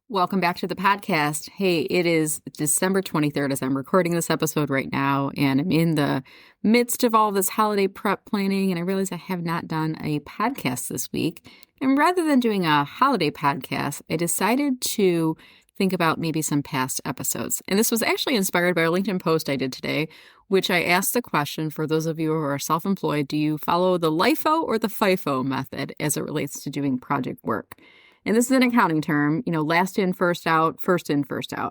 Welcome back to the podcast. Hey, it is December 23rd as I'm recording this episode right now, and I'm in the midst of all this holiday prep planning, and I realize I have not done a podcast this week. And rather than doing a holiday podcast, I decided to think about maybe some past episodes. And this was actually inspired by a LinkedIn post I did today, which I asked the question for those of you who are self-employed, do you follow the LIFO or the FIFO method as it relates to doing project work? And this is an accounting term, last in, first out,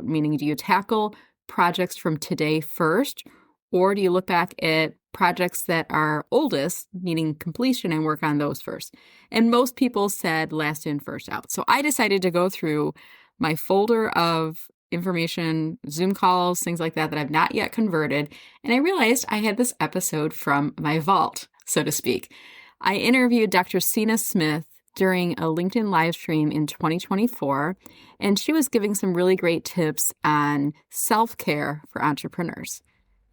meaning do you tackle projects from today first, or do you look back at projects that are oldest, meaning completion, and work on those first? And most people said last in, first out. So I decided to go through my folder of information, Zoom calls, things like that I've not yet converted. And I realized I had this episode from my vault, so to speak. I interviewed Dr. Sina Smith during a LinkedIn live stream in 2024, and she was giving some really great tips on self-care for entrepreneurs.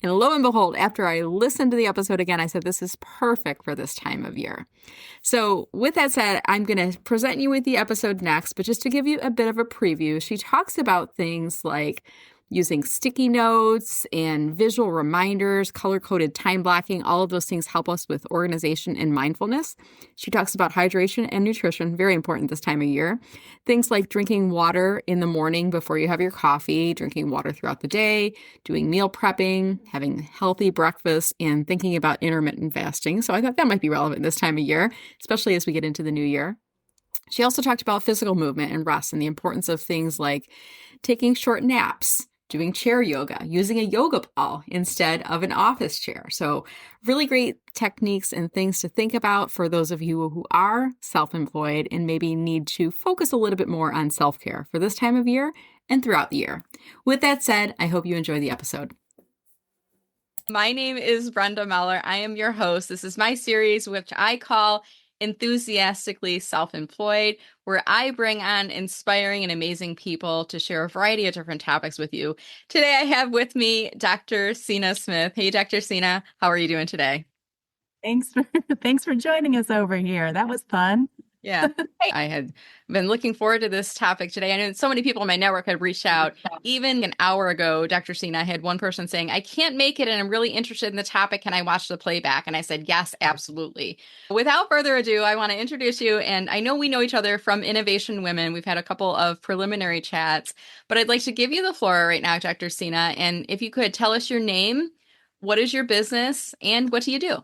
And lo and behold, after I listened to the episode again, I said, this is perfect for this time of year. So with that said, I'm going to present you with the episode next, but just to give you a bit of a preview, she talks about things like using sticky notes and visual reminders, color-coded time blocking. All of those things help us with organization and mindfulness. She talks about hydration and nutrition, very important this time of year. Things like drinking water in the morning before you have your coffee, drinking water throughout the day, doing meal prepping, having healthy breakfast, and thinking about intermittent fasting. So I thought that might be relevant this time of year, especially as we get into the new year. She also talked about physical movement and rest and the importance of things like taking short naps, doing chair yoga, using a yoga ball instead of an office chair. So really great techniques and things to think about for those of you who are self-employed and maybe need to focus a little bit more on self-care for this time of year and throughout the year. With that said, I hope you enjoy the episode. My name is Brenda Meller. I am your host. This is my series, which I call Enthusiastically Self-Employed, where I bring on inspiring and amazing people to share a variety of different topics with you. Today, I have with me Dr. Sina Smith. Hey, Dr. Sina, how are you doing today? Thanks for joining us over here. That was fun. Yeah, I had been looking forward to this topic today. I know so many people in my network had reached out. Even an hour ago, Dr. Sina, I had one person saying, I can't make it and I'm really interested in the topic. Can I watch the playback? And I said, yes, absolutely. Without further ado, I want to introduce you. And I know we know each other from Innovation Women. We've had a couple of preliminary chats, but I'd like to give you the floor right now, Dr. Sina. And if you could tell us your name, what is your business, and what do you do?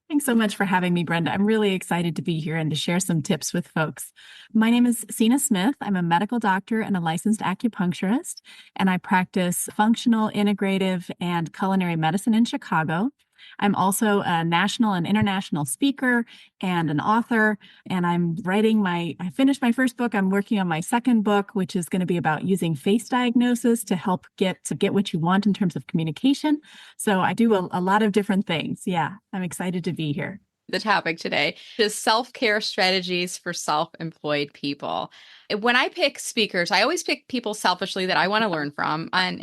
Thanks so much for having me, Brenda. I'm really excited to be here and to share some tips with folks. My name is Sina Smith. I'm a medical doctor and a licensed acupuncturist, and I practice functional, integrative, and culinary medicine in Chicago. I'm also a national and international speaker and an author, and I finished my first book. I'm working on my second book, which is going to be about using face diagnosis to help get what you want in terms of communication. So I do a lot of different things. Yeah, I'm excited to be here. The topic today is self-care strategies for self-employed people. When I pick speakers, I always pick people selfishly that I want to learn from. And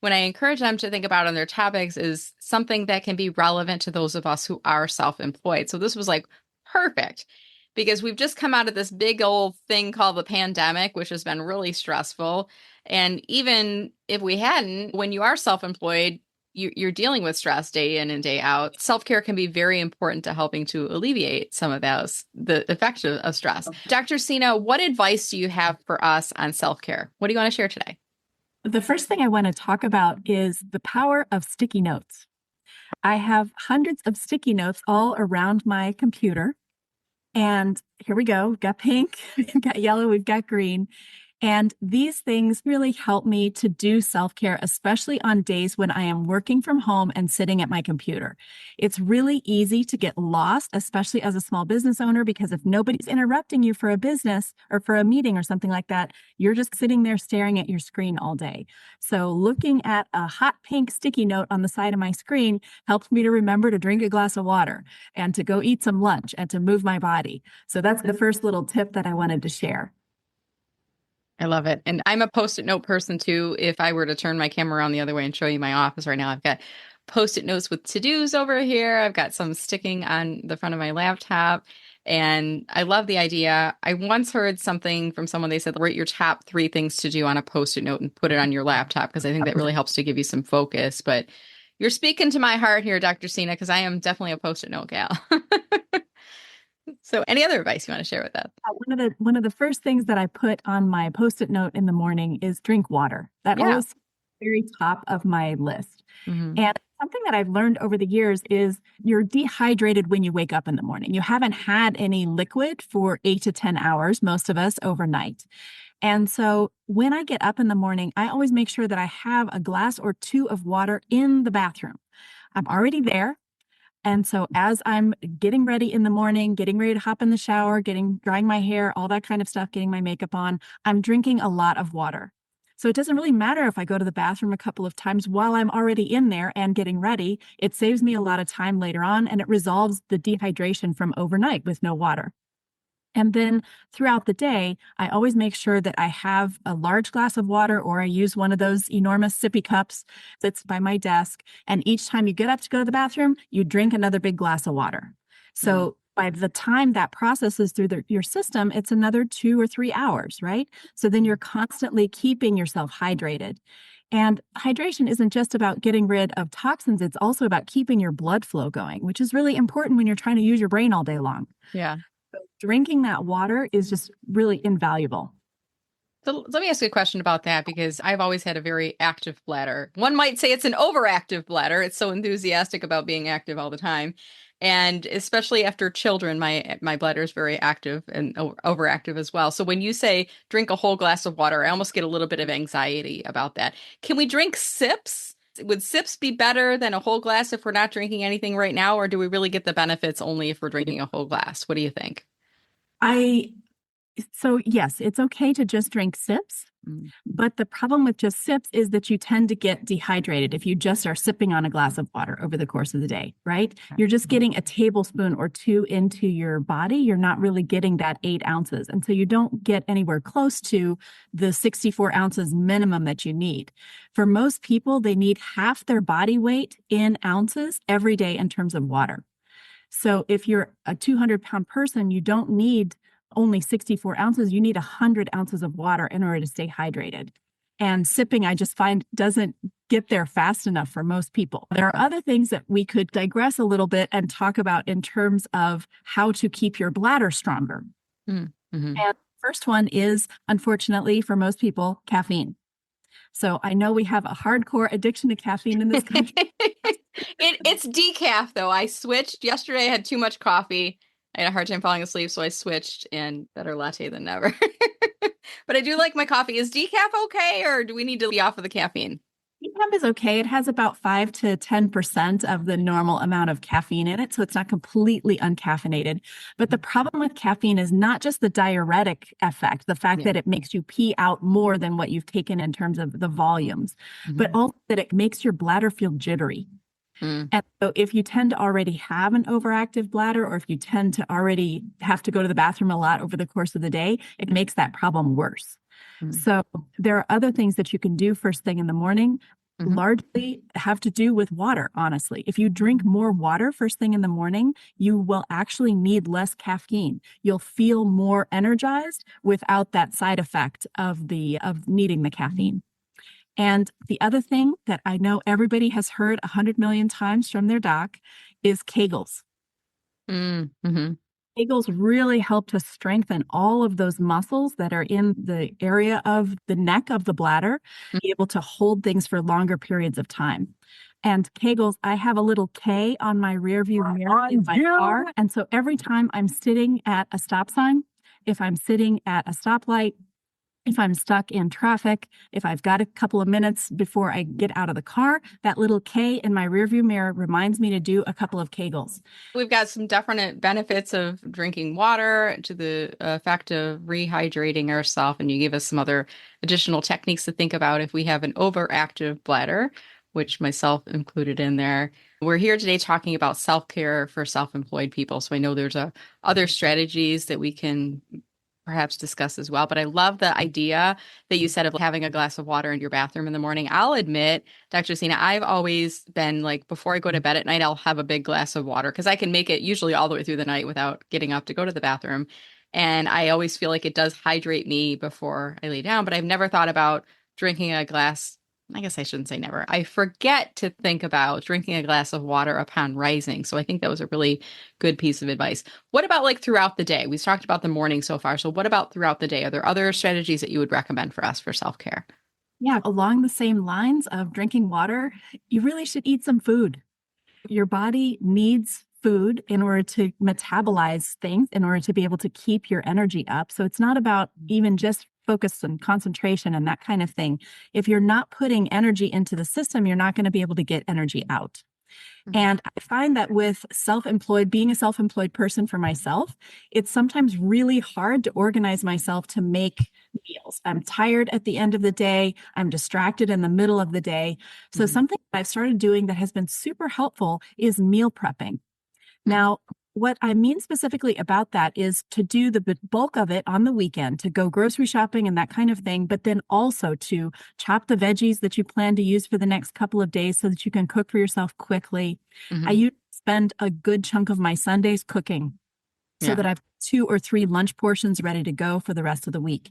when I encourage them to think about on their topics is something that can be relevant to those of us who are self-employed. So this was like perfect because we've just come out of this big old thing called the pandemic, which has been really stressful. And even if we hadn't, when you are self-employed, you're dealing with stress day in and day out. Self-care can be very important to helping to alleviate some of the effects of stress. Dr. Sina, what advice do you have for us on self-care? What do you want to share today? The first thing I want to talk about is the power of sticky notes. I have hundreds of sticky notes all around my computer. And here we go. We've got pink, we've got yellow, we've got green. And these things really help me to do self-care, especially on days when I am working from home and sitting at my computer. It's really easy to get lost, especially as a small business owner, because if nobody's interrupting you for a business or for a meeting or something like that, you're just sitting there staring at your screen all day. So looking at a hot pink sticky note on the side of my screen helps me to remember to drink a glass of water and to go eat some lunch and to move my body. So that's the first little tip that I wanted to share. I love it. And I'm a Post-it note person too. If I were to turn my camera around the other way and show you my office right now, I've got Post-it notes with to-dos over here. I've got some sticking on the front of my laptop. And I love the idea. I once heard something from someone, they said, write your top three things to do on a post-it note and put it on your laptop, because I think that really helps to give you some focus. But you're speaking to my heart here, Dr. Sina, because I am definitely a post-it note gal. So any other advice you want to share with us? One of the first things that I put on my post-it note in the morning is drink water. That Yeah. always very top of my list. Hmm. And something that I've learned over the years is you're dehydrated when you wake up in the morning. You haven't had any liquid for 8 to 10 hours, most of us overnight. And so when I get up in the morning, I always make sure that I have a glass or two of water in the bathroom. I'm already there. And so as I'm getting ready in the morning, getting ready to hop in the shower, drying my hair, all that kind of stuff, getting my makeup on, I'm drinking a lot of water. So it doesn't really matter if I go to the bathroom a couple of times while I'm already in there and getting ready. It saves me a lot of time later on, and it resolves the dehydration from overnight with no water. And then throughout the day, I always make sure that I have a large glass of water, or I use one of those enormous sippy cups that's by my desk. And each time you get up to go to the bathroom, you drink another big glass of water. So by the time that processes through your system, it's another 2 or 3 hours, right? So then you're constantly keeping yourself hydrated. And hydration isn't just about getting rid of toxins, it's also about keeping your blood flow going, which is really important when you're trying to use your brain all day long. Yeah. Drinking that water is just really invaluable. So let me ask you a question about that, because I've always had a very active bladder. One might say it's an overactive bladder. It's so enthusiastic about being active all the time. And especially after children, my bladder is very active and overactive as well. So when you say drink a whole glass of water, I almost get a little bit of anxiety about that. Can we drink sips? Would sips be better than a whole glass if we're not drinking anything right now? Or do we really get the benefits only if we're drinking a whole glass? What do you think? I So yes, it's okay to just drink sips, Mm. but the problem with just sips is that you tend to get dehydrated if you just are sipping on a glass of water over the course of the day, right? You're just getting a tablespoon or two into your body. You're not really getting that 8 ounces. And so you don't get anywhere close to the 64 ounces minimum that you need. For most people, they need half their body weight in ounces every day in terms of water. So if you're a 200-pound person, you don't need only 64 ounces. You need 100 ounces of water in order to stay hydrated. And sipping, I just find, doesn't get there fast enough for most people. There are other things that we could digress a little bit and talk about in terms of how to keep your bladder stronger. Mm-hmm. And first one is, unfortunately, for most people, caffeine. So I know we have a hardcore addiction to caffeine in this country. It's decaf though. I switched yesterday. I had too much coffee. I had a hard time falling asleep, so I switched, and better latte than never. But I do like my coffee. Is decaf okay, or do we need to be off of the caffeine? Decaf is okay. It has about 5 to 10% of the normal amount of caffeine in it, so it's not completely uncaffeinated. But the problem with caffeine is not just the diuretic effect, the fact that it makes you pee out more than what you've taken in terms of the volumes, but also that it makes your bladder feel jittery. And so if you tend to already have an overactive bladder, or if you tend to already have to go to the bathroom a lot over the course of the day, it makes that problem worse. So there are other things that you can do first thing in the morning, largely have to do with water, honestly. If you drink more water first thing in the morning, you will actually need less caffeine. You'll feel more energized without that side effect of needing the caffeine. And the other thing that I know everybody has heard 100 million times from their doc is Kegels. Mm-hmm. Kegels really help to strengthen all of those muscles that are in the area of the neck of the bladder, be able to hold things for longer periods of time. And Kegels, I have a little K on my rear view mirror in my car. And so every time I'm sitting at a stop sign, if I'm sitting at a stoplight, if I'm stuck in traffic, if I've got a couple of minutes before I get out of the car, that little K in my rearview mirror reminds me to do a couple of Kegels. We've got some definite benefits of drinking water, to the fact of rehydrating ourselves, and you gave us some other additional techniques to think about if we have an overactive bladder, which myself included in there. We're here today talking about self-care for self-employed people. So I know there's other strategies that we can perhaps discuss as well. But I love the idea that you said of having a glass of water in your bathroom in the morning. I'll admit, Dr. Sina, I've always been like, before I go to bed at night, I'll have a big glass of water because I can make it usually all the way through the night without getting up to go to the bathroom. And I always feel like it does hydrate me before I lay down, but I've never thought about drinking a glass. I guess I shouldn't say never. I forget to think about drinking a glass of water upon rising. So I think that was a really good piece of advice. What about like throughout the day? We've talked about the morning so far. So what about throughout the day? Are there other strategies that you would recommend for us for self-care? Yeah, along the same lines of drinking water, you really should eat some food. Your body needs food in order to metabolize things, in order to be able to keep your energy up. So it's not about even just focus and concentration and that kind of thing. If you're not putting energy into the system, you're not going to be able to get energy out. And I find that with being a self-employed person for myself, it's sometimes really hard to organize myself to make meals. I'm tired at the end of the day. I'm distracted in the middle of the day. So something I've started doing that has been super helpful is meal prepping. Now, what I mean specifically about that is to do the bulk of it on the weekend, to go grocery shopping and that kind of thing, but then also to chop the veggies that you plan to use for the next couple of days so that you can cook for yourself quickly. I usually spend a good chunk of my Sundays cooking so that I've 2 or 3 lunch portions ready to go for the rest of the week.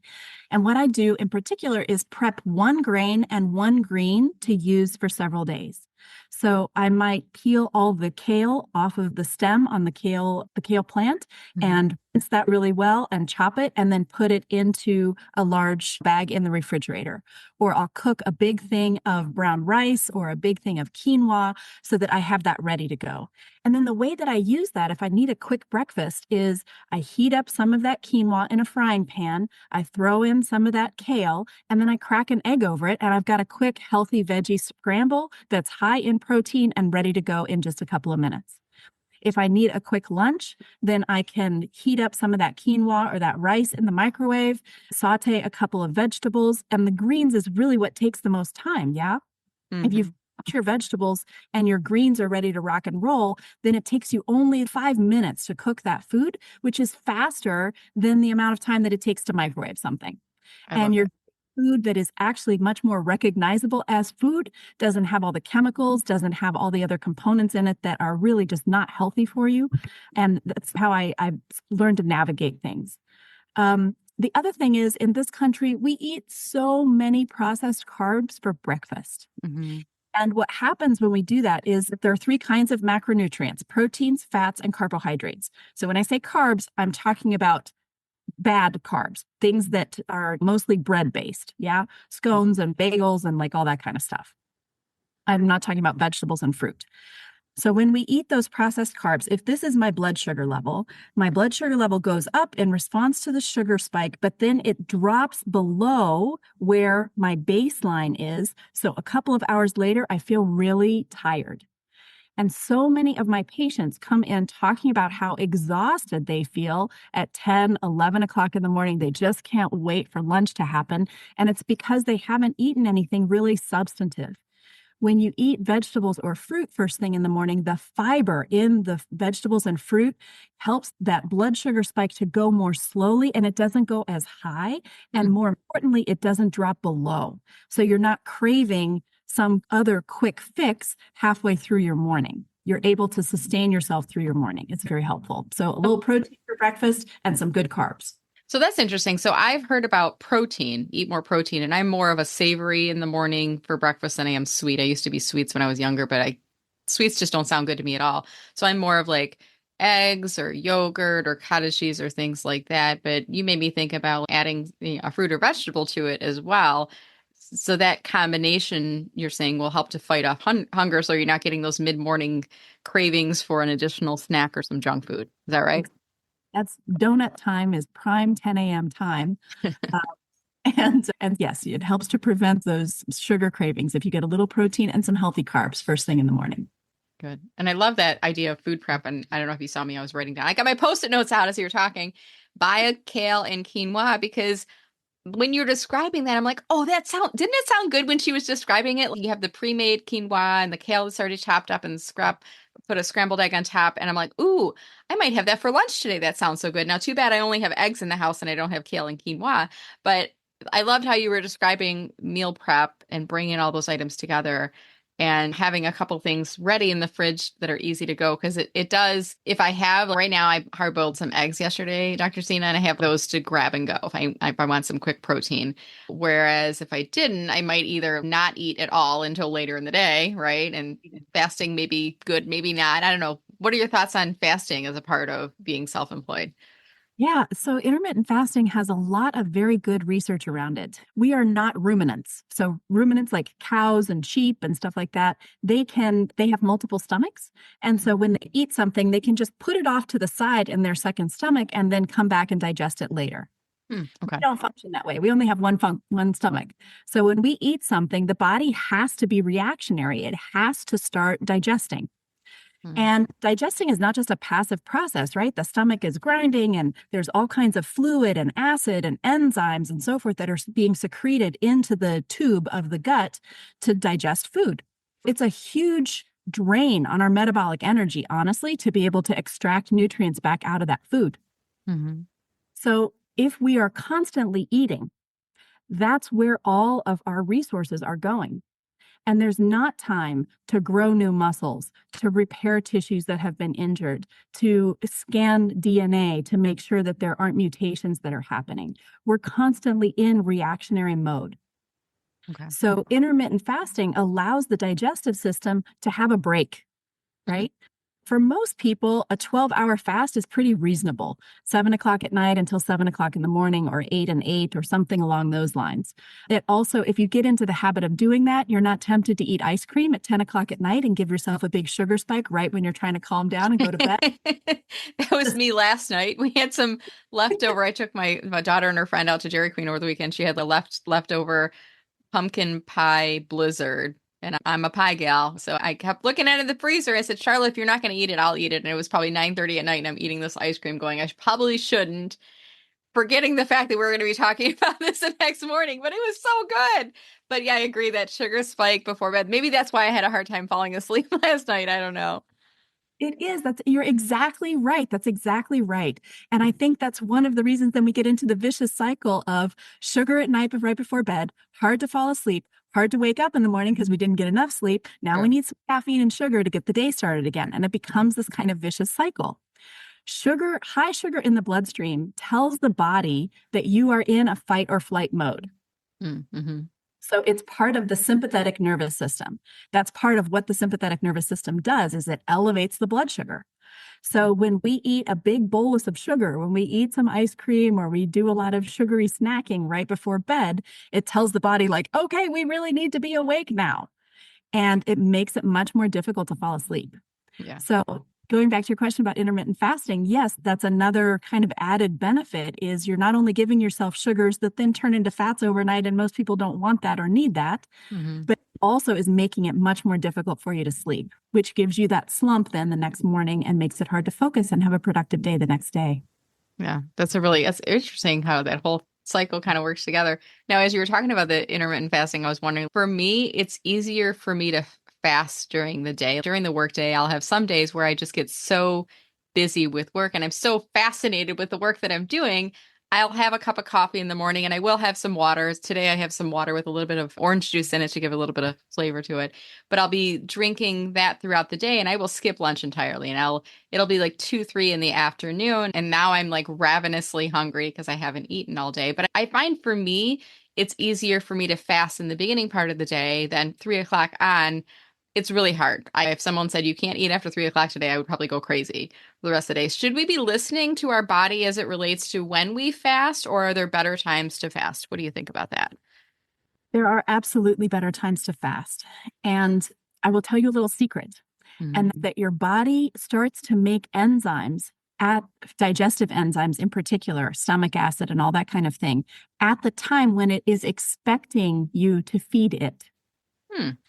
And what I do in particular is prep 1 grain and 1 green to use for several days. So I might peel all the kale off of the stem on the kale plant and rinse that really well and chop it and then put it into a large bag in the refrigerator. Or I'll cook a big thing of brown rice or a big thing of quinoa so that I have that ready to go. And then the way that I use that, if I need a quick breakfast, is I heat up some of that quinoa in a frying pan, I throw in some of that kale, and then I crack an egg over it, and I've got a quick, healthy veggie scramble that's high in protein and ready to go in just a couple of minutes. If I need a quick lunch, then I can heat up some of that quinoa or that rice in the microwave, saute a couple of vegetables, and the greens is really what takes the most time, yeah? If you've got your vegetables and your greens are ready to rock and roll, then it takes you only 5 minutes to cook that food, which is faster than the amount of time that it takes to microwave something. And your food that is actually much more recognizable as food, doesn't have all the chemicals, doesn't have all the other components in it that are really just not healthy for you. And that's how I've learned to navigate things. The other thing is, in this country, we eat so many processed carbs for breakfast. And what happens when we do that is that there are 3 kinds of macronutrients: proteins, fats, and carbohydrates. So when I say carbs, I'm talking about bad carbs, things that are mostly bread-based, yeah? Scones and bagels and like all that kind of stuff. I'm not talking about vegetables and fruit. So when we eat those processed carbs, if this is my blood sugar level goes up in response to the sugar spike, but then it drops below where my baseline is. So a couple of hours later, I feel really tired. And so many of my patients come in talking about how exhausted they feel at 10, 11 o'clock in the morning. They just can't wait for lunch to happen. And it's because they haven't eaten anything really substantive. When you eat vegetables or fruit first thing in the morning, the fiber in the vegetables and fruit helps that blood sugar spike to go more slowly, and it doesn't go as high. And more importantly, it doesn't drop below. So you're not craving some other quick fix halfway through your morning. You're able to sustain yourself through your morning. It's very helpful. So a little protein for breakfast and some good carbs. So that's interesting. So I've heard about protein, eat more protein, and I'm more of a savory in the morning for breakfast than I am sweet. I used to be sweets when I was younger, but sweets just don't sound good to me at all. So I'm more of like eggs or yogurt or cottage cheese or things like that. But you made me think about adding a fruit or vegetable to it as well. So that combination, you're saying, will help to fight off hunger, so you're not getting those mid-morning cravings for an additional snack or some junk food. Is that right? That's donut time is prime 10 a.m. time. And yes, it helps to prevent those sugar cravings if you get a little protein and some healthy carbs first thing in the morning. Good. And I love that idea of food prep. And I don't know if you saw me, I was writing down. I got my Post-it notes out as you were talking. Buy a kale and quinoa, because when you're describing that, I'm like, oh, didn't it sound good when she was describing it? Like, you have the pre-made quinoa and the kale that's already chopped up and put a scrambled egg on top. And I'm like, ooh, I might have that for lunch today. That sounds so good. Now, too bad I only have eggs in the house and I don't have kale and quinoa. But I loved how you were describing meal prep and bringing all those items together and having a couple things ready in the fridge that are easy to go. Because it does, if I have, right now, I hard boiled some eggs yesterday, Dr. Sina, and I have those to grab and go if I want some quick protein. Whereas if I didn't, I might either not eat at all until later in the day, right? And fasting may be good, maybe not. I don't know. What are your thoughts on fasting as a part of being self-employed? Yeah, so intermittent fasting has a lot of very good research around it. We are not ruminants. So ruminants like cows and sheep and stuff like that, they have multiple stomachs. And so when they eat something, they can just put it off to the side in their second stomach and then come back and digest it later. Okay. We don't function that way. We only have one stomach. So when we eat something, the body has to be reactionary. It has to start digesting. And digesting is not just a passive process, right? The stomach is grinding and there's all kinds of fluid and acid and enzymes and so forth that are being secreted into the tube of the gut to digest food. It's a huge drain on our metabolic energy, honestly, to be able to extract nutrients back out of that food. Mm-hmm. So if we are constantly eating, that's where all of our resources are going. And there's not time to grow new muscles, to repair tissues that have been injured, to scan DNA to make sure that there aren't mutations that are happening. We're constantly in reactionary mode. Okay. So intermittent fasting allows the digestive system to have a break, right? For most people, a 12-hour fast is pretty reasonable. 7 o'clock at night until 7 o'clock in the morning, or 8 and 8, or something along those lines. It also, if you get into the habit of doing that, you're not tempted to eat ice cream at 10 o'clock at night and give yourself a big sugar spike right when you're trying to calm down and go to bed. That was me last night. We had some leftover. I took my daughter and her friend out to Dairy Queen over the weekend. She had the leftover pumpkin pie blizzard. And I'm a pie gal. So I kept looking at it in the freezer. I said, Charlotte, if you're not going to eat it, I'll eat it. And it was probably 9:30 at night and I'm eating this ice cream going, probably shouldn't. Forgetting the fact that we're going to be talking about this the next morning, but it was so good. But yeah, I agree that sugar spike before bed. Maybe that's why I had a hard time falling asleep last night. I don't know. It is. You're exactly right. That's exactly right. And I think that's one of the reasons then we get into the vicious cycle of sugar at night, but right before bed, hard to fall asleep, hard to wake up in the morning because we didn't get enough sleep. Now we need some caffeine and sugar to get the day started again. And it becomes this kind of vicious cycle. High sugar in the bloodstream tells the body that you are in a fight or flight mode. Mm-hmm. So it's part of the sympathetic nervous system. That's part of what the sympathetic nervous system does, is it elevates the blood sugar. So when we eat a big bolus of sugar, when we eat some ice cream or we do a lot of sugary snacking right before bed, it tells the body like, okay, we really need to be awake now. And it makes it much more difficult to fall asleep. Yeah. So going back to your question about intermittent fasting, yes, that's another kind of added benefit is you're not only giving yourself sugars that then turn into fats overnight, and most people don't want that or need that, but also is making it much more difficult for you to sleep, which gives you that slump then the next morning and makes it hard to focus and have a productive day the next day. Yeah, that's interesting how that whole cycle kind of works together. Now, as you were talking about the intermittent fasting, I was wondering, for me, it's easier for me to fast during the day. During the workday, I'll have some days where I just get so busy with work and I'm so fascinated with the work that I'm doing. I'll have a cup of coffee in the morning and I will have some waters. Today I have some water with a little bit of orange juice in it to give a little bit of flavor to it. But I'll be drinking that throughout the day and I will skip lunch entirely. And it'll be like 2, 3 in the afternoon. And now I'm like ravenously hungry because I haven't eaten all day. But I find for me, it's easier for me to fast in the beginning part of the day than 3 o'clock on. It's really hard. If someone said you can't eat after 3 o'clock today, I would probably go crazy for the rest of the day. Should we be listening to our body as it relates to when we fast, or are there better times to fast? What do you think about that? There are absolutely better times to fast. And I will tell you a little secret, and that your body starts to make enzymes, digestive enzymes in particular, stomach acid and all that kind of thing, at the time when it is expecting you to feed it.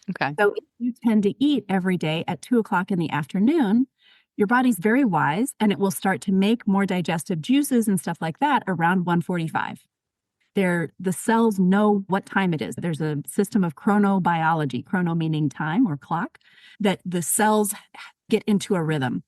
Okay. So if you tend to eat every day at 2 o'clock in the afternoon, your body's very wise and it will start to make more digestive juices and stuff like that around 1:45. The cells know what time it is. There's a system of chronobiology, chrono meaning time or clock, that the cells get into a rhythm.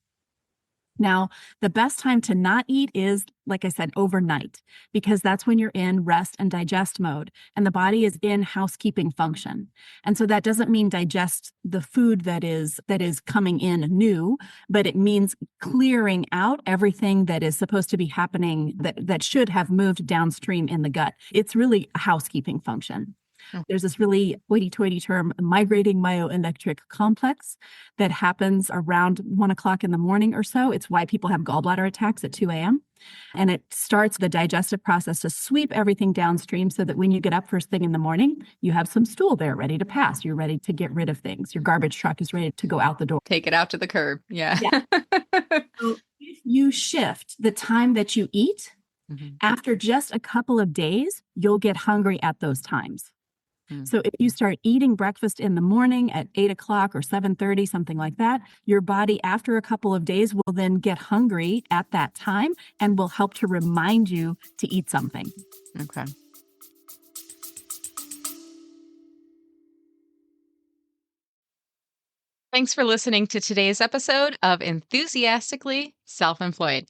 Now, the best time to not eat is, like I said, overnight, because that's when you're in rest and digest mode, and the body is in housekeeping function. And so that doesn't mean digest the food that is coming in new, but it means clearing out everything that is supposed to be happening that should have moved downstream in the gut. It's really a housekeeping function. There's this really hoity-toity term, migrating myoelectric complex, that happens around 1 o'clock in the morning or so. It's why people have gallbladder attacks at 2 a.m. And it starts the digestive process to sweep everything downstream so that when you get up first thing in the morning, you have some stool there ready to pass. You're ready to get rid of things. Your garbage truck is ready to go out the door. Take it out to the curb. Yeah. So if you shift the time that you eat, after just a couple of days, you'll get hungry at those times. So if you start eating breakfast in the morning at 8 o'clock or 7:30, something like that, your body after a couple of days will then get hungry at that time and will help to remind you to eat something. Okay. Thanks for listening to today's episode of Enthusiastically Self-Employed.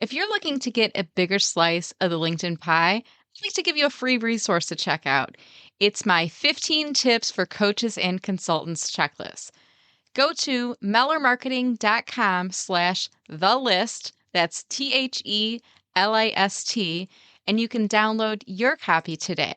If you're looking to get a bigger slice of the LinkedIn pie, I'd like to give you a free resource to check out. It's my 15 tips for coaches and consultants checklist. Go to mellermarketing.com/thelist, that's THELIST, and you can download your copy today.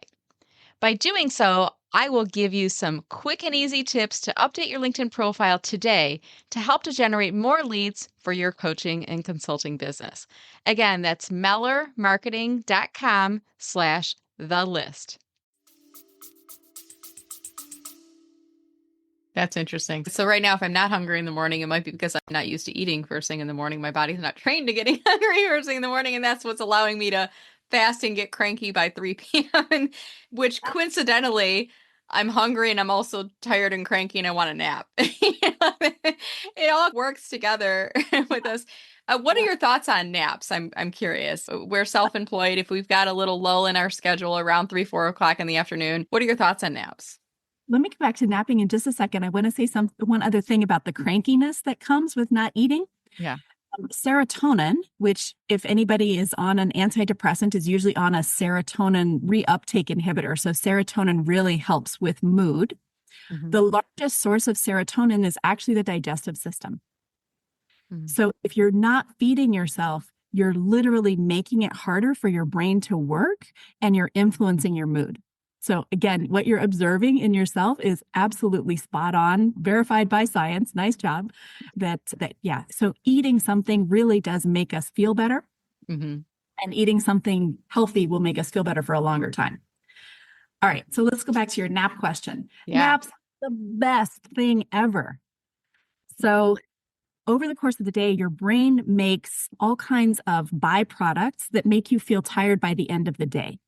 By doing so, I will give you some quick and easy tips to update your LinkedIn profile today to help to generate more leads for your coaching and consulting business. Again, that's mellermarketing.com/thelist. That's interesting. So right now, if I'm not hungry in the morning, it might be because I'm not used to eating first thing in the morning. My body's not trained to getting hungry first thing in the morning, and that's what's allowing me to fast and get cranky by 3 p.m., which coincidentally, I'm hungry and I'm also tired and cranky and I want a nap. It all works together with us. What are your thoughts on naps? I'm curious. We're self-employed. If we've got a little lull in our schedule around 3-4 o'clock in the afternoon, what are your thoughts on naps? Let me come back to napping in just a second. I want to say one other thing about the crankiness that comes with not eating. Yeah. Serotonin, which if anybody is on an antidepressant, is usually on a serotonin reuptake inhibitor. So serotonin really helps with mood. The largest source of serotonin is actually the digestive system. So if you're not feeding yourself, you're literally making it harder for your brain to work and you're influencing your mood. So again, what you're observing in yourself is absolutely spot on, verified by science. Nice job. Yeah. So eating something really does make us feel better. And eating something healthy will make us feel better for a longer time. All right. So let's go back to your nap question. Yeah. Naps, the best thing ever. So over the course of the day, your brain makes all kinds of byproducts that make you feel tired by the end of the day.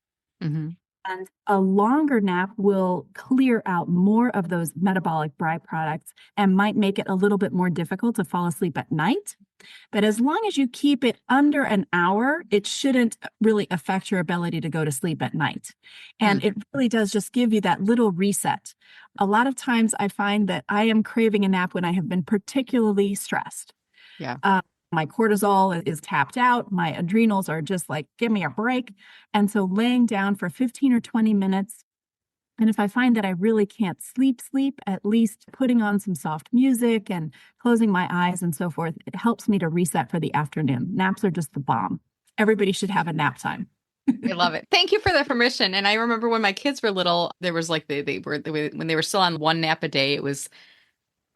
And a longer nap will clear out more of those metabolic byproducts and might make it a little bit more difficult to fall asleep at night. But as long as you keep it under an hour, it shouldn't really affect your ability to go to sleep at night. And it really does just give you that little reset. A lot of times I find that I am craving a nap when I have been particularly stressed. Yeah. My cortisol is tapped out. My adrenals are just like, give me a break. And so laying down for 15 or 20 minutes. And if I find that I really can't sleep, at least putting on some soft music and closing my eyes and so forth, it helps me to reset for the afternoon. Naps are just the bomb. Everybody should have a nap time. I love it. Thank you for the permission. And I remember when my kids were little, there was like when they were still on one nap a day, it was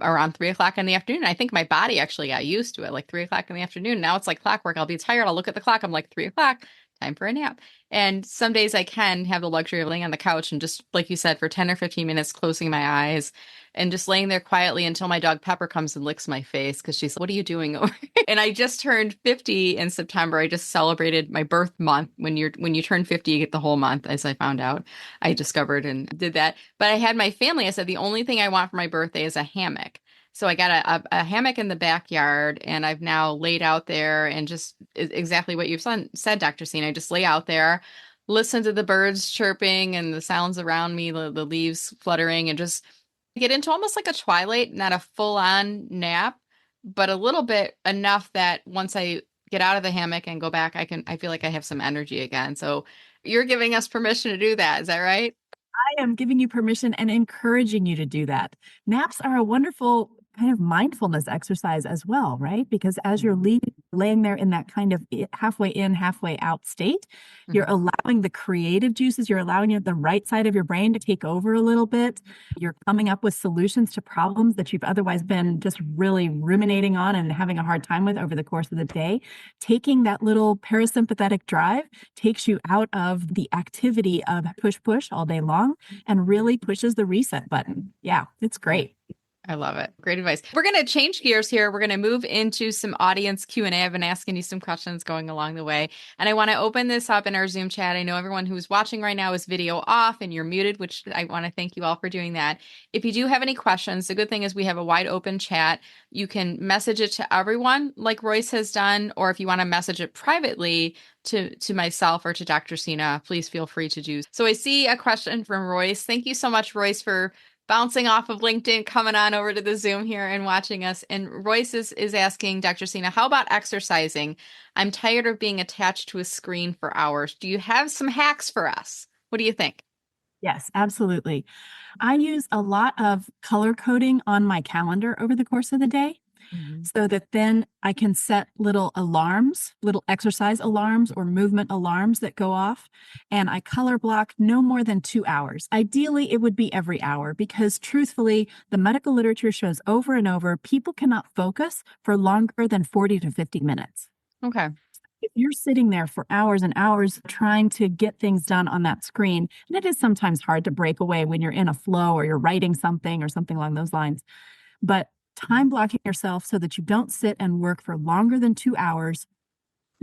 around 3 o'clock in the afternoon. I think my body actually got used to it, like 3 o'clock in the afternoon. Now it's like clockwork. I'll be tired. I'll look at the clock. I'm like 3 o'clock, time for a nap. And some days I can have the luxury of laying on the couch and just, like you said, for 10 or 15 minutes, closing my eyes and just laying there quietly until my dog Pepper comes and licks my face because she's like, what are you doing over here? And I just turned 50 in September. I just celebrated my birth month. When you turn 50, you get the whole month, as I found out. I discovered and did that. But I had my family. I said, the only thing I want for my birthday is a hammock. So I got a hammock in the backyard, and I've now laid out there and just exactly what you've said, Dr. Sina. I just lay out there, listen to the birds chirping and the sounds around me, the leaves fluttering, and just get into almost like a twilight, not a full-on nap, but a little bit enough that once I get out of the hammock and go back, I feel like I have some energy again. So you're giving us permission to do that. Is that right? I am giving you permission and encouraging you to do that. Naps are a wonderful kind of mindfulness exercise as well, right? Because as you're laying there in that kind of halfway in, halfway out state, you're Mhm. allowing the creative juices, you're allowing the right side of your brain to take over a little bit. You're coming up with solutions to problems that you've otherwise been just really ruminating on and having a hard time with over the course of the day. Taking that little parasympathetic drive takes you out of the activity of push, push all day long and really pushes the reset button. Yeah, it's great. I love it. Great advice. We're going to change gears here. We're going to move into some audience Q&A. I've been asking you some questions going along the way, and I want to open this up in our Zoom chat. I know everyone who's watching right now is video off and you're muted, which I want to thank you all for doing that. If you do have any questions, the good thing is we have a wide open chat. You can message it to everyone like Royce has done, or if you want to message it privately to myself or to Dr. Sina, please feel free to do. So I see a question from Royce. Thank you so much, Royce, for bouncing off of LinkedIn, coming on over to the Zoom here and watching us. And Royce is asking Dr. Sina, how about exercising? I'm tired of being attached to a screen for hours. Do you have some hacks for us? What do you think? Yes, absolutely. I use a lot of color coding on my calendar over the course of the day Mhm. so that then I can set little alarms, little exercise alarms or movement alarms that go off. And I color block no more than 2 hours. Ideally, it would be every hour because truthfully, the medical literature shows over and over people cannot focus for longer than 40 to 50 minutes. Okay. If you're sitting there for hours and hours trying to get things done on that screen, and it is sometimes hard to break away when you're in a flow or you're writing something or something along those lines, but time blocking yourself so that you don't sit and work for longer than 2 hours.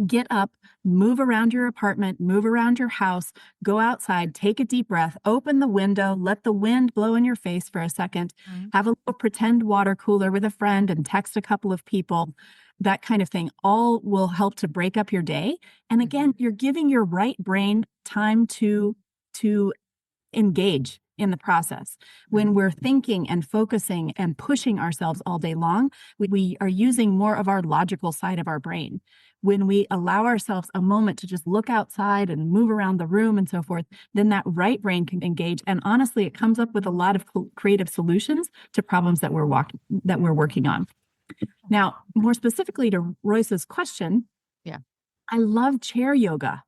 Get up, move around your apartment, move around your house, go outside, take a deep breath, open the window, let the wind blow in your face for a second, Mhm. have a little pretend water cooler with a friend and text a couple of people, that kind of thing. All will help to break up your day. And again, you're giving your right brain time to engage in the process. When we're thinking and focusing and pushing ourselves all day long, we are using more of our logical side of our brain. When we allow ourselves a moment to just look outside and move around the room and so forth, then that right brain can engage. And honestly, it comes up with a lot of creative solutions to problems that we're working on. Now, more specifically to Royce's question, Yeah. I love chair yoga.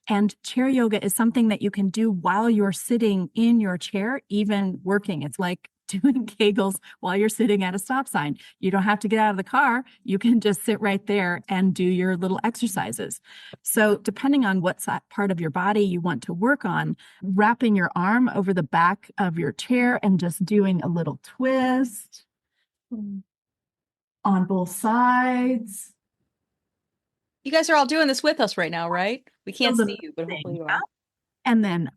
And chair yoga is something that you can do while you're sitting in your chair, even working. It's like doing Kegels while you're sitting at a stop sign. You don't have to get out of the car. You can just sit right there and do your little exercises. So, depending on what part of your body you want to work on, wrapping your arm over the back of your chair and just doing a little twist on both sides. You guys are all doing this with us right now, right? We Feel can't the see you, but hopefully thing. you are. And then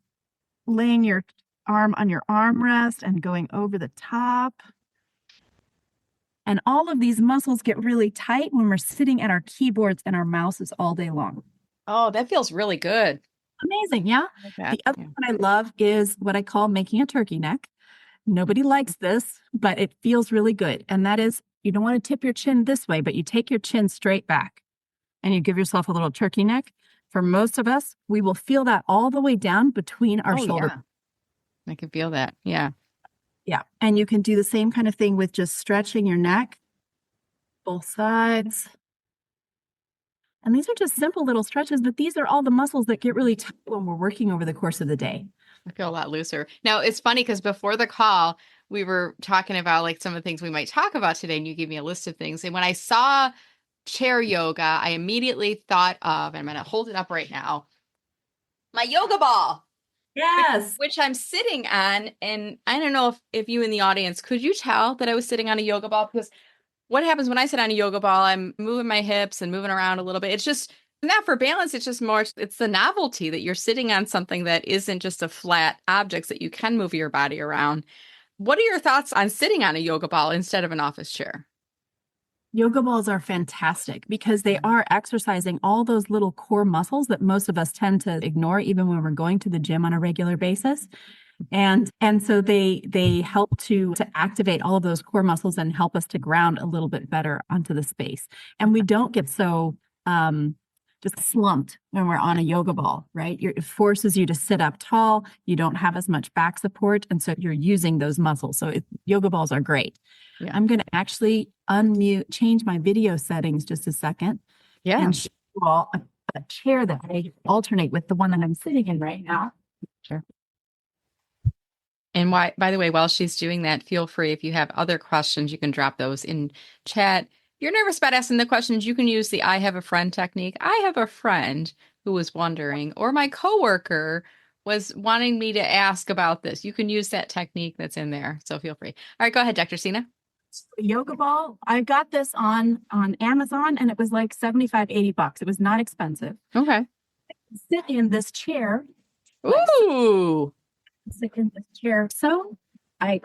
laying your arm on your armrest and going over the top. And all of these muscles get really tight when we're sitting at our keyboards and our mouses all day long. Oh, that feels really good. Amazing, yeah? I like that. The other Yeah. one I love is what I call making a turkey neck. Nobody likes this, but it feels really good. And that is, you don't want to tip your chin this way, but you take your chin straight back and you give yourself a little turkey neck. For most of us, we will feel that all the way down between our Oh, shoulders. yeah. I can feel that. Yeah. Yeah. And you can do the same kind of thing with just stretching your neck, both sides. And these are just simple little stretches, but these are all the muscles that get really tight when we're working over the course of the day. I feel a lot looser. Now, it's funny because before the call, we were talking about like some of the things we might talk about today, and you gave me a list of things. And when I saw chair yoga, I immediately thought of, and I'm going to hold it up right now, my yoga ball, Yes. which I'm sitting on. And I don't know if you in the audience, could you tell that I was sitting on a yoga ball? Because what happens when I sit on a yoga ball, I'm moving my hips and moving around a little bit. It's just not for balance. It's just more, it's the novelty that you're sitting on something that isn't just a flat object that you can move your body around. What are your thoughts on sitting on a yoga ball instead of an office chair? Yoga balls are fantastic because they are exercising all those little core muscles that most of us tend to ignore even when we're going to the gym on a regular basis. And so they help to activate all of those core muscles and help us to ground a little bit better onto the space. And we don't get so just slumped when we're on a yoga ball, right? It forces you to sit up tall. You don't have as much back support, and so you're using those muscles. So yoga balls are great. Yeah. I'm going to actually change my video settings just a second, and show you all a chair that I alternate with the one that I'm sitting in right now. Sure. And by the way, while she's doing that, feel free, if you have other questions, you can drop those in chat. If you're nervous about asking the questions, you can use the I have a friend technique. I have a friend who was wondering, or my coworker was wanting me to ask about this. You can use that technique that's in there. So feel free. All right, go ahead, Dr. Sina. Yoga ball. I got this on Amazon and it was like $75-80. It was not expensive. Okay. Sit in this chair. Ooh. Sit in this chair. So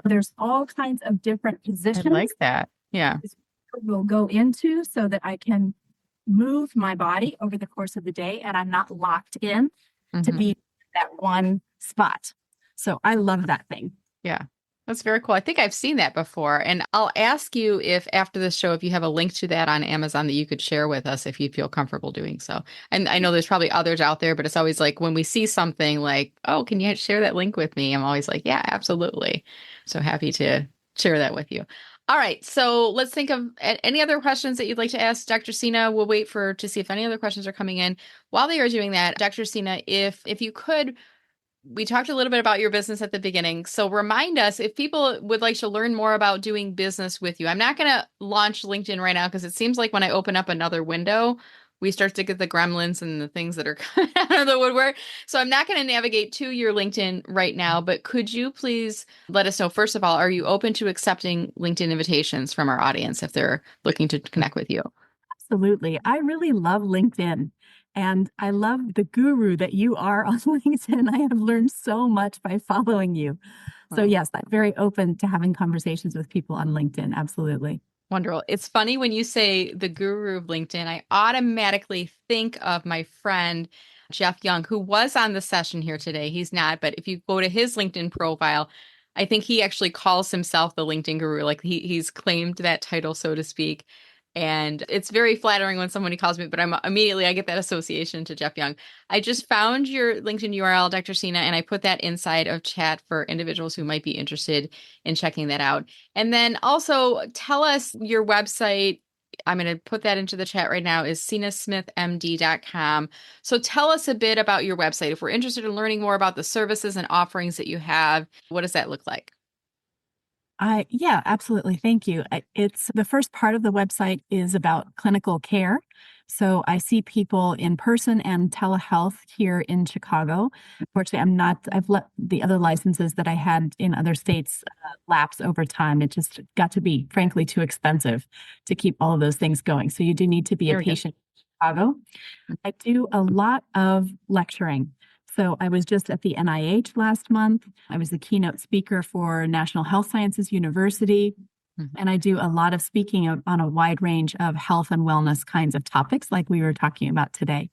there's all kinds of different positions. I like that. Yeah. Will go into so that I can move my body over the course of the day and I'm not locked in to be that one spot. So I love that thing. Yeah. That's very cool. I think I've seen that before. And I'll ask you if after the show, if you have a link to that on Amazon that you could share with us if you feel comfortable doing so. And I know there's probably others out there, but it's always like when we see something like, oh, can you share that link with me? I'm always like, yeah, absolutely. So happy to share that with you. All right. So let's think of any other questions that you'd like to ask Dr. Sina. We'll wait to see if any other questions are coming in. While they are doing that, Dr. Sina, if you could, we talked a little bit about your business at the beginning. So remind us if people would like to learn more about doing business with you. I'm not going to launch LinkedIn right now because it seems like when I open up another window, we start to get the gremlins and the things that are coming out of the woodwork. So I'm not going to navigate to your LinkedIn right now, but could you please let us know, first of all, are you open to accepting LinkedIn invitations from our audience if they're looking to connect with you? Absolutely. I really love LinkedIn. And I love the guru that you are on LinkedIn. I have learned so much by following you. So yes, I'm very open to having conversations with people on LinkedIn. Absolutely. Wonderful. It's funny when you say the guru of LinkedIn, I automatically think of my friend, Jeff Young, who was on the session here today. He's not, but if you go to his LinkedIn profile, I think he actually calls himself the LinkedIn guru. Like he's claimed that title, so to speak. And it's very flattering when somebody calls me, but I get that association to Jeff Young. I just found your LinkedIn URL, Dr. Sina, and I put that inside of chat for individuals who might be interested in checking that out. And then also tell us your website. I'm going to put that into the chat right now, is sinasmithmd.com. So tell us a bit about your website. If we're interested in learning more about the services and offerings that you have, what does that look like? Yeah, absolutely. Thank you. It's the first part of the website is about clinical care. So I see people in person and telehealth here in Chicago. Unfortunately, I've let the other licenses that I had in other states lapse over time. It just got to be, frankly, too expensive to keep all of those things going. So you do need to be a patient in Chicago. I do a lot of lecturing. So I was just at the NIH last month. I was the keynote speaker for National Health Sciences University. And I do a lot of speaking on a wide range of health and wellness kinds of topics like we were talking about today.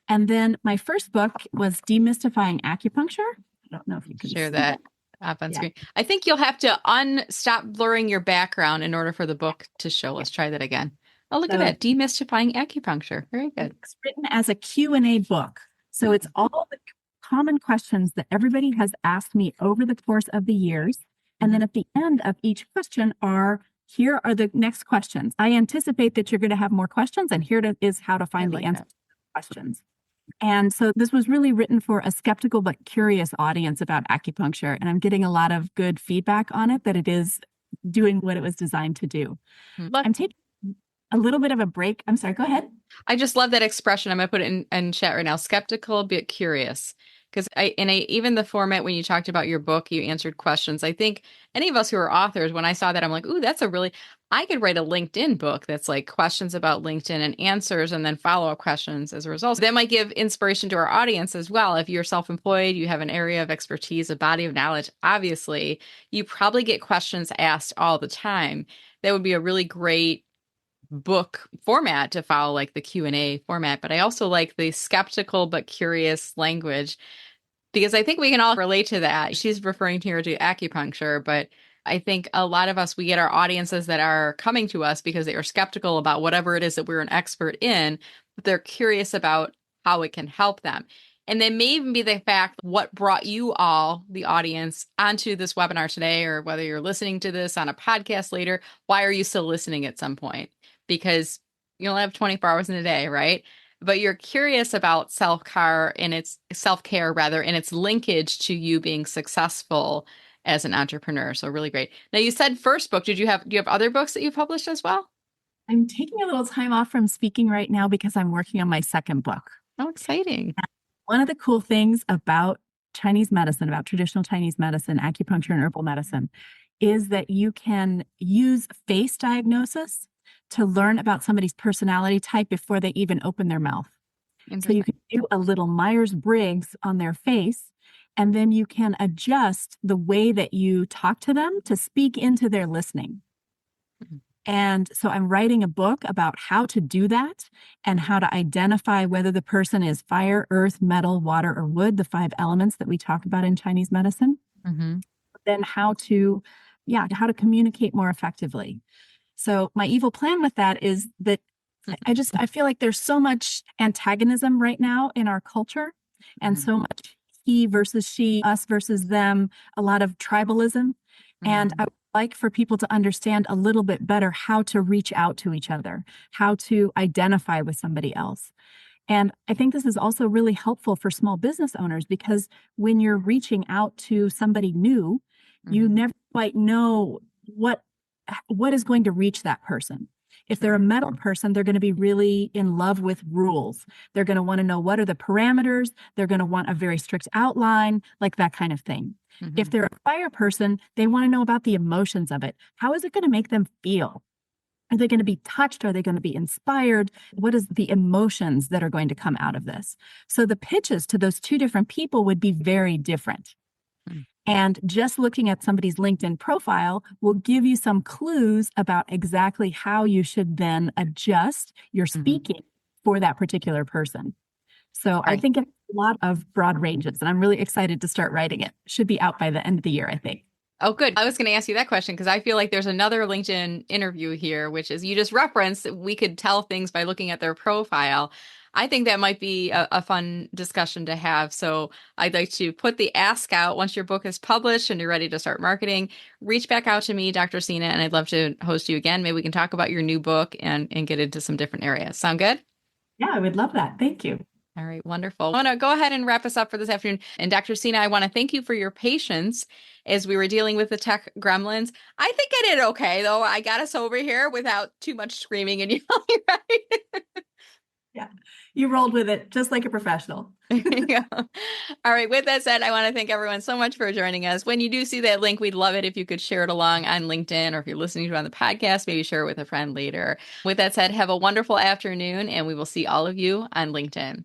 And then my first book was Demystifying Acupuncture. I don't know if you can share that up on screen. I think you'll have to stop blurring your background in order for the book to show. Let's try that again. Oh, look at that. Demystifying Acupuncture. Very good. It's written as a Q&A book. So it's all the common questions that everybody has asked me over the course of the years. And then at the end of each question here are the next questions. I anticipate that you're going to have more questions, and here is how to find the answer to the questions. And so this was really written for a skeptical but curious audience about acupuncture. And I'm getting a lot of good feedback on it, that it is doing what it was designed to do. I'm taking a little bit of a break. I'm sorry, go ahead. I just love that expression. I'm going to put it in chat right now. Skeptical, but curious. Because even the format when you talked about your book, you answered questions. I think any of us who are authors, when I saw that, I'm like, ooh, I could write a LinkedIn book that's like questions about LinkedIn and answers and then follow-up questions as a result. So that might give inspiration to our audience as well. If you're self-employed, you have an area of expertise, a body of knowledge, obviously, you probably get questions asked all the time. That would be a really great book format to follow like the Q&A format, but I also like the skeptical but curious language because I think we can all relate to that. She's referring here to acupuncture, but I think a lot of us, we get our audiences that are coming to us because they are skeptical about whatever it is that we're an expert in, but they're curious about how it can help them. And then may even be the fact what brought you all, the audience, onto this webinar today, or whether you're listening to this on a podcast later, why are you still listening at some point? Because you only have 24 hours in a day, right? But you're curious about self-care and its self-care rather, and its linkage to you being successful as an entrepreneur. So really great. Now you said first book. Do you have other books that you published as well? I'm taking a little time off from speaking right now because I'm working on my second book. Oh, exciting. One of the cool things about Chinese medicine, about traditional Chinese medicine, acupuncture and herbal medicine, is that you can use face diagnosis to learn about somebody's personality type before they even open their mouth. So you can do a little Myers-Briggs on their face, and then you can adjust the way that you talk to them to speak into their listening. Mm-hmm. And so I'm writing a book about how to do that and how to identify whether the person is fire, earth, metal, water, or wood, the 5 elements that we talk about in Chinese medicine. Mm-hmm. Then how to communicate more effectively. So my evil plan with that is that I feel like there's so much antagonism right now in our culture, and so much he versus she, us versus them, a lot of tribalism. And I would like for people to understand a little bit better how to reach out to each other, how to identify with somebody else. And I think this is also really helpful for small business owners, because when you're reaching out to somebody new, you never quite know what is going to reach that person. If they're a metal person, they're going to be really in love with rules. They're going to want to know what are the parameters. They're going to want a very strict outline, like that kind of thing. Mm-hmm. If they're a fire person, they want to know about the emotions of it. How is it going to make them feel? Are they going to be touched? Are they going to be inspired? What is the emotions that are going to come out of this? So the pitches to those 2 different people would be very different. And just looking at somebody's LinkedIn profile will give you some clues about exactly how you should then adjust your speaking for that particular person. So I think it's a lot of broad ranges, and I'm really excited to start writing it. Should be out by the end of the year, I think. Oh, good. I was going to ask you that question because I feel like there's another LinkedIn interview here, which is you just referenced that we could tell things by looking at their profile. I think that might be a fun discussion to have. So I'd like to put the ask out once your book is published and you're ready to start marketing. Reach back out to me, Dr. Sina, and I'd love to host you again. Maybe we can talk about your new book and get into some different areas. Sound good? Yeah, I would love that. Thank you. All right, wonderful. I want to go ahead and wrap us up for this afternoon. And Dr. Sina, I want to thank you for your patience as we were dealing with the tech gremlins. I think I did okay, though. I got us over here without too much screaming and yelling, right? Yeah, you rolled with it just like a professional. Yeah. All right. With that said, I want to thank everyone so much for joining us. When you do see that link, we'd love it if you could share it along on LinkedIn, or if you're listening to it on the podcast, maybe share it with a friend later. With that said, have a wonderful afternoon, and we will see all of you on LinkedIn.